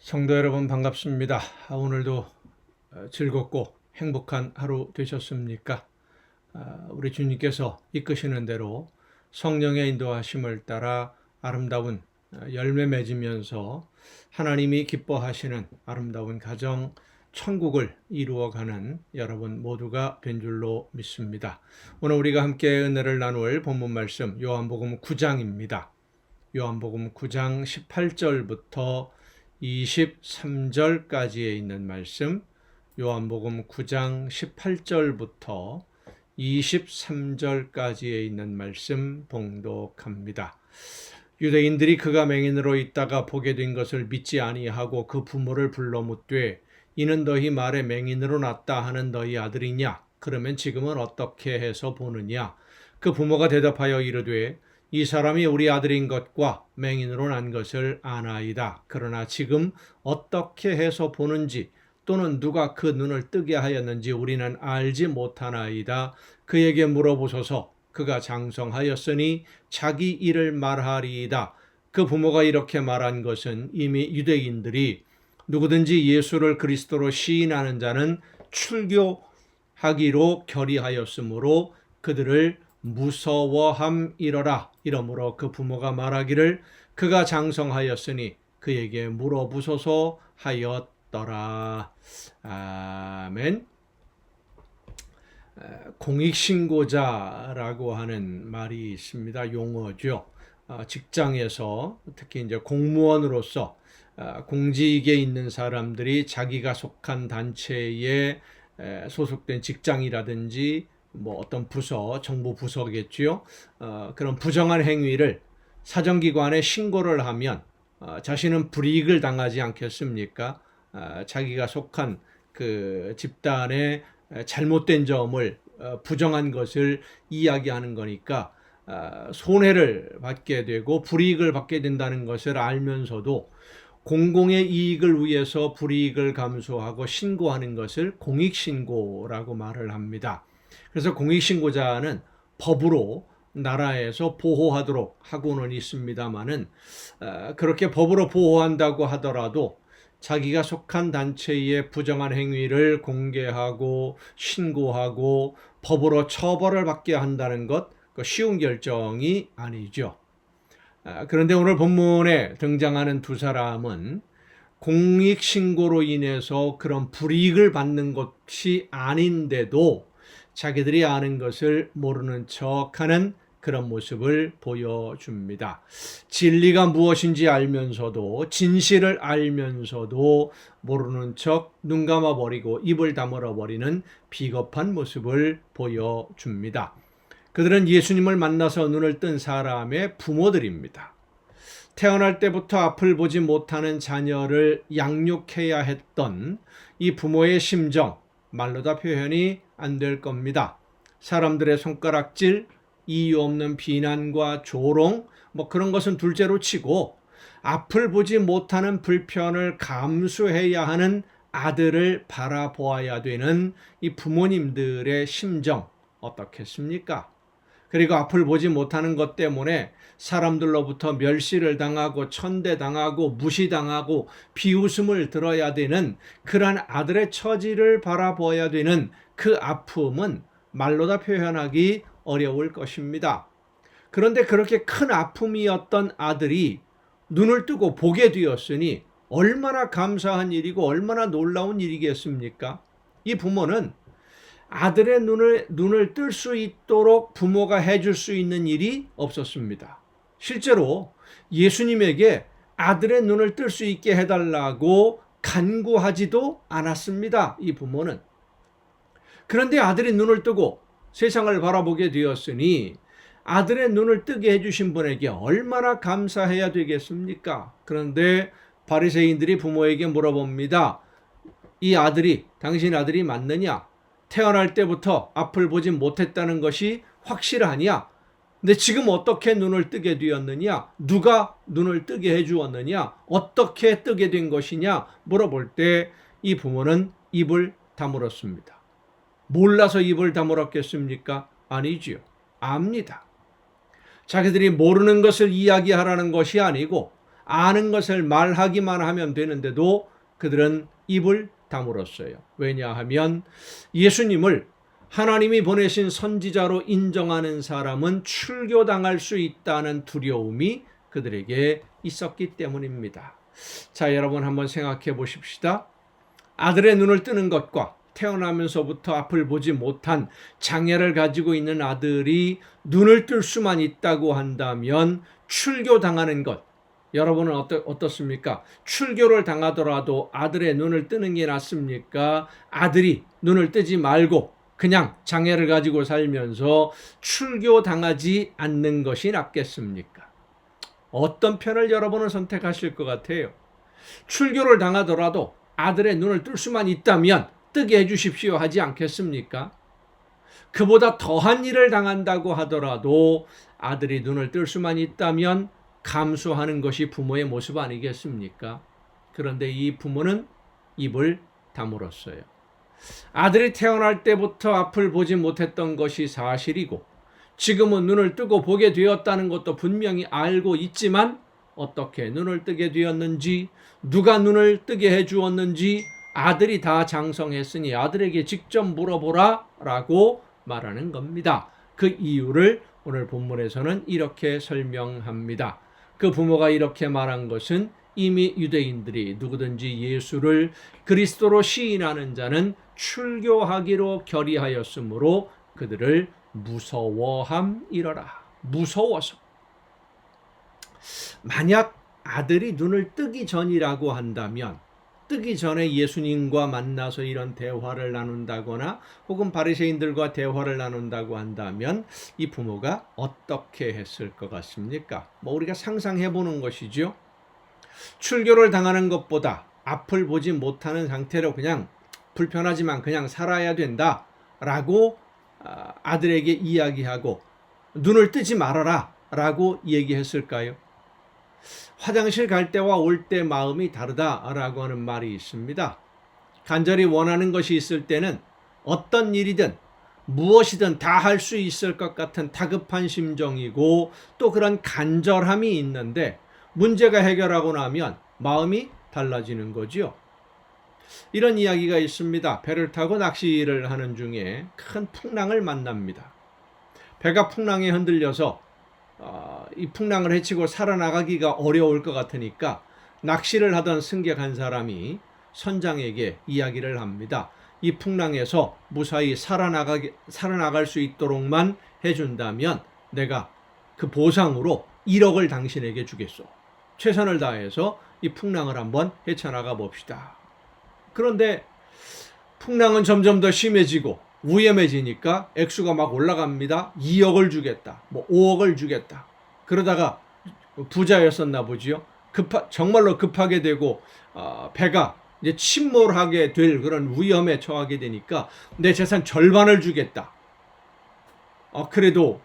성도 여러분 반갑습니다. 오늘도 즐겁고 행복한 하루 되셨습니까? 우리 주님께서 이끄시는 대로 성령의 인도하심을 따라 아름다운 열매 맺으면서 하나님이 기뻐하시는 아름다운 가정, 천국을 이루어가는 여러분 모두가 된 줄로 믿습니다. 오늘 우리가 함께 은혜를 나눌 본문 말씀 요한복음 9장입니다. 요한복음 9장 18절부터 23절까지에 있는 말씀, 요한복음 9장 18절부터 23절까지에 있는 말씀 봉독합니다. 유대인들이 그가 맹인으로 있다가 보게 된 것을 믿지 아니하고 그 부모를 불러 묻되 이는 너희 말에 맹인으로 났다 하는 너희 아들이냐? 그러면 지금은 어떻게 해서 보느냐? 그 부모가 대답하여 이르되 이 사람이 우리 아들인 것과 맹인으로 난 것을 아나이다. 그러나 지금 어떻게 해서 보는지 또는 누가 그 눈을 뜨게 하였는지 우리는 알지 못하나이다. 그에게 물어보소서. 그가 장성하였으니 자기 일을 말하리이다. 그 부모가 이렇게 말한 것은 이미 유대인들이 누구든지 예수를 그리스도로 시인하는 자는 출교하기로 결의하였으므로 그들을 무서워함이러라. 이러므로 그 부모가 말하기를 그가 장성하였으니 그에게 물어보소서 하였더라. 아멘. 공익신고자라고 하는 말이 있습니다. 용어죠. 직장에서 특히 이제 공무원으로서 공직에 있는 사람들이 자기가 속한 단체에 소속된 직장이라든지 어떤 부서, 정부 부서겠지요. 그런 부정한 행위를 사정기관에 신고를 하면 자신은 불이익을 당하지 않겠습니까? 자기가 속한 그 집단의 잘못된 점을 부정한 것을 이야기하는 거니까 손해를 받게 되고 불이익을 받게 된다는 것을 알면서도 공공의 이익을 위해서 불이익을 감수하고 신고하는 것을 공익신고라고 말을 합니다. 그래서 공익신고자는 법으로 나라에서 보호하도록 하고는 있습니다마는 그렇게 법으로 보호한다고 하더라도 자기가 속한 단체의 부정한 행위를 공개하고 신고하고 법으로 처벌을 받게 한다는 것, 쉬운 결정이 아니죠. 그런데 오늘 본문에 등장하는 두 사람은 공익신고로 인해서 그런 불이익을 받는 것이 아닌데도 자기들이 아는 것을 모르는 척하는 그런 모습을 보여줍니다. 진리가 무엇인지 알면서도 진실을 알면서도 모르는 척 눈 감아버리고 입을 다물어 버리는 비겁한 모습을 보여줍니다. 그들은 예수님을 만나서 눈을 뜬 사람의 부모들입니다. 태어날 때부터 앞을 보지 못하는 자녀를 양육해야 했던 이 부모의 심정, 말로 다 표현이 안 될 겁니다. 사람들의 손가락질, 이유 없는 비난과 조롱, 그런 것은 둘째로 치고 앞을 보지 못하는 불편을 감수해야 하는 아들을 바라보아야 되는 이 부모님들의 심정 어떻겠습니까? 그리고 앞을 보지 못하는 것 때문에 사람들로부터 멸시를 당하고 천대당하고 무시당하고 비웃음을 들어야 되는 그러한 아들의 처지를 바라보아야 되는 그 아픔은 말로 다 표현하기 어려울 것입니다. 그런데 그렇게 큰 아픔이었던 아들이 눈을 뜨고 보게 되었으니 얼마나 감사한 일이고 얼마나 놀라운 일이겠습니까? 이 부모는 아들의 눈을 뜰 수 있도록 부모가 해줄 수 있는 일이 없었습니다. 실제로 예수님에게 아들의 눈을 뜰 수 있게 해달라고 간구하지도 않았습니다. 이 부모는. 그런데 아들이 눈을 뜨고 세상을 바라보게 되었으니 아들의 눈을 뜨게 해주신 분에게 얼마나 감사해야 되겠습니까? 그런데 바리새인들이 부모에게 물어봅니다. 이 아들이 당신 아들이 맞느냐? 태어날 때부터 앞을 보지 못했다는 것이 확실하냐? 근데 지금 어떻게 눈을 뜨게 되었느냐? 누가 눈을 뜨게 해주었느냐? 어떻게 뜨게 된 것이냐? 물어볼 때 이 부모는 입을 다물었습니다. 몰라서 입을 다물었겠습니까? 아니지요. 압니다. 자기들이 모르는 것을 이야기하라는 것이 아니고 아는 것을 말하기만 하면 되는데도 그들은 입을 다물었어요. 왜냐하면 예수님을 하나님이 보내신 선지자로 인정하는 사람은 출교당할 수 있다는 두려움이 그들에게 있었기 때문입니다. 자, 여러분 한번 생각해 보십시다. 아들의 눈을 뜨는 것과 태어나면서부터 앞을 보지 못한 장애를 가지고 있는 아들이 눈을 뜰 수만 있다고 한다면 출교당하는 것, 여러분은 어떻습니까? 출교를 당하더라도 아들의 눈을 뜨는 게 낫습니까? 아들이 눈을 뜨지 말고 그냥 장애를 가지고 살면서 출교당하지 않는 것이 낫겠습니까? 어떤 편을 여러분은 선택하실 것 같아요? 출교를 당하더라도 아들의 눈을 뜰 수만 있다면 뜨게 해주십시오 하지 않겠습니까? 그보다 더한 일을 당한다고 하더라도 아들이 눈을 뜰 수만 있다면 감수하는 것이 부모의 모습 아니겠습니까? 그런데 이 부모는 입을 다물었어요. 아들이 태어날 때부터 앞을 보지 못했던 것이 사실이고 지금은 눈을 뜨고 보게 되었다는 것도 분명히 알고 있지만 어떻게 눈을 뜨게 되었는지, 누가 눈을 뜨게 해주었는지 아들이 다 장성했으니 아들에게 직접 물어보라 라고 말하는 겁니다. 그 이유를 오늘 본문에서는 이렇게 설명합니다. 그 부모가 이렇게 말한 것은 이미 유대인들이 누구든지 예수를 그리스도로 시인하는 자는 출교하기로 결의하였으므로 그들을 무서워함이러라. 무서워서. 만약 아들이 눈을 뜨기 전이라고 한다면, 뜨기 전에 예수님과 만나서 이런 대화를 나눈다거나 혹은 바리새인들과 대화를 나눈다고 한다면 이 부모가 어떻게 했을 것 같습니까? 우리가 상상해 보는 것이죠. 출교를 당하는 것보다 앞을 보지 못하는 상태로 그냥 불편하지만 그냥 살아야 된다라고 아들에게 이야기하고 눈을 뜨지 말아라 라고 얘기했을까요? 화장실 갈 때와 올 때 마음이 다르다라고 하는 말이 있습니다. 간절히 원하는 것이 있을 때는 어떤 일이든 무엇이든 다 할 수 있을 것 같은 다급한 심정이고 또 그런 간절함이 있는데 문제가 해결하고 나면 마음이 달라지는 거지요. 이런 이야기가 있습니다. 배를 타고 낚시를 하는 중에 큰 풍랑을 만납니다. 배가 풍랑에 흔들려서 이 풍랑을 헤치고 살아나가기가 어려울 것 같으니까 낚시를 하던 승객 한 사람이 선장에게 이야기를 합니다. 이 풍랑에서 무사히 살아나갈 수 있도록만 해준다면 내가 그 보상으로 1억을 당신에게 주겠소. 최선을 다해서 이 풍랑을 한번 헤쳐나가 봅시다. 그런데 풍랑은 점점 더 심해지고 위험해지니까 액수가 막 올라갑니다. 2억을 주겠다. 5억을 주겠다. 그러다가 부자였었나 보지요. 정말로 급하게 되고 배가 이제 침몰하게 될 그런 위험에 처하게 되니까 내 재산 절반을 주겠다. 그래도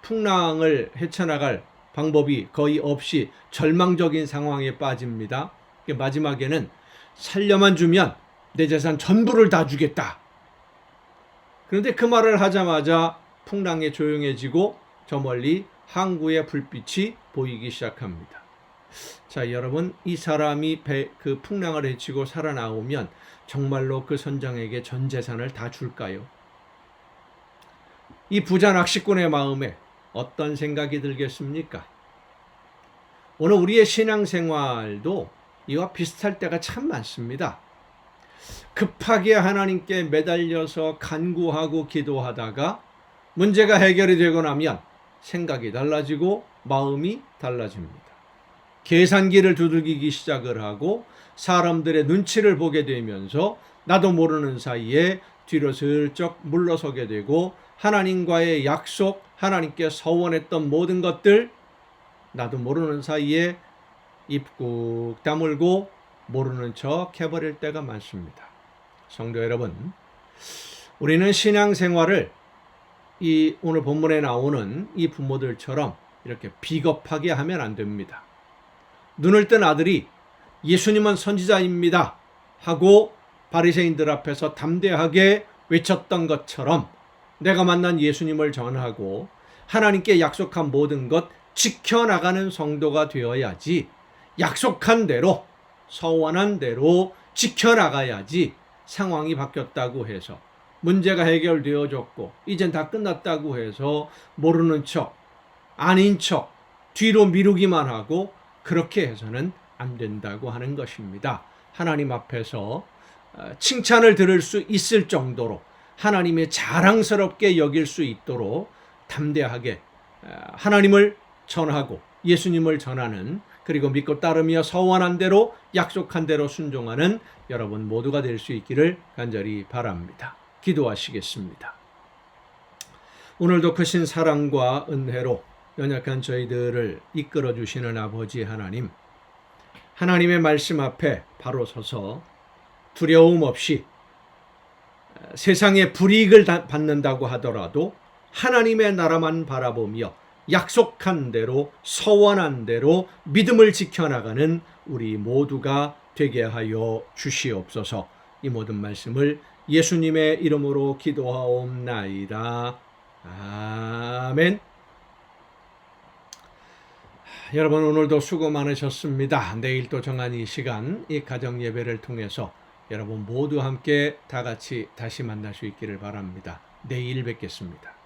풍랑을 헤쳐나갈 방법이 거의 없이 절망적인 상황에 빠집니다. 마지막에는 살려만 주면 내 재산 전부를 다 주겠다. 그런데 그 말을 하자마자 풍랑이 조용해지고 저 멀리 항구의 불빛이 보이기 시작합니다. 자, 여러분, 이 사람이 그 풍랑을 헤치고 살아나오면 정말로 그 선장에게 전 재산을 다 줄까요? 이 부자 낚시꾼의 마음에 어떤 생각이 들겠습니까? 오늘 우리의 신앙생활도 이와 비슷할 때가 참 많습니다. 급하게 하나님께 매달려서 간구하고 기도하다가 문제가 해결이 되고 나면 생각이 달라지고 마음이 달라집니다. 계산기를 두들기기 시작을 하고 사람들의 눈치를 보게 되면서 나도 모르는 사이에 뒤로 슬쩍 물러서게 되고 하나님과의 약속, 하나님께 서원했던 모든 것들 나도 모르는 사이에 입 꾹 다물고 모르는 척 해버릴 때가 많습니다. 성도 여러분, 우리는 신앙생활을 이 오늘 본문에 나오는 이 부모들처럼 이렇게 비겁하게 하면 안 됩니다. 눈을 뜬 아들이 예수님은 선지자입니다 하고 바리새인들 앞에서 담대하게 외쳤던 것처럼 내가 만난 예수님을 전하고 하나님께 약속한 모든 것 지켜나가는 성도가 되어야지 약속한 대로 서원한 대로 지켜나가야지 상황이 바뀌었다고 해서 문제가 해결되어졌고 이젠 다 끝났다고 해서 모르는 척, 아닌 척, 뒤로 미루기만 하고 그렇게 해서는 안 된다고 하는 것입니다. 하나님 앞에서 칭찬을 들을 수 있을 정도로 하나님의 자랑스럽게 여길 수 있도록 담대하게 하나님을 전하고 예수님을 전하는, 그리고 믿고 따르며 서원한 대로 약속한 대로 순종하는 여러분 모두가 될 수 있기를 간절히 바랍니다. 기도하시겠습니다. 오늘도 크신 사랑과 은혜로 연약한 저희들을 이끌어 주시는 아버지 하나님, 하나님의 말씀 앞에 바로 서서 두려움 없이 세상의 불이익을 받는다고 하더라도 하나님의 나라만 바라보며 약속한 대로 서원한 대로 믿음을 지켜나가는 우리 모두가 되게 하여 주시옵소서. 이 모든 말씀을 예수님의 이름으로 기도하옵나이다. 아멘. 여러분 오늘도 수고 많으셨습니다. 내일 또 정한 이 시간, 이 가정 예배를 통해서 여러분 모두 함께 다 같이 다시 만날 수 있기를 바랍니다. 내일 뵙겠습니다.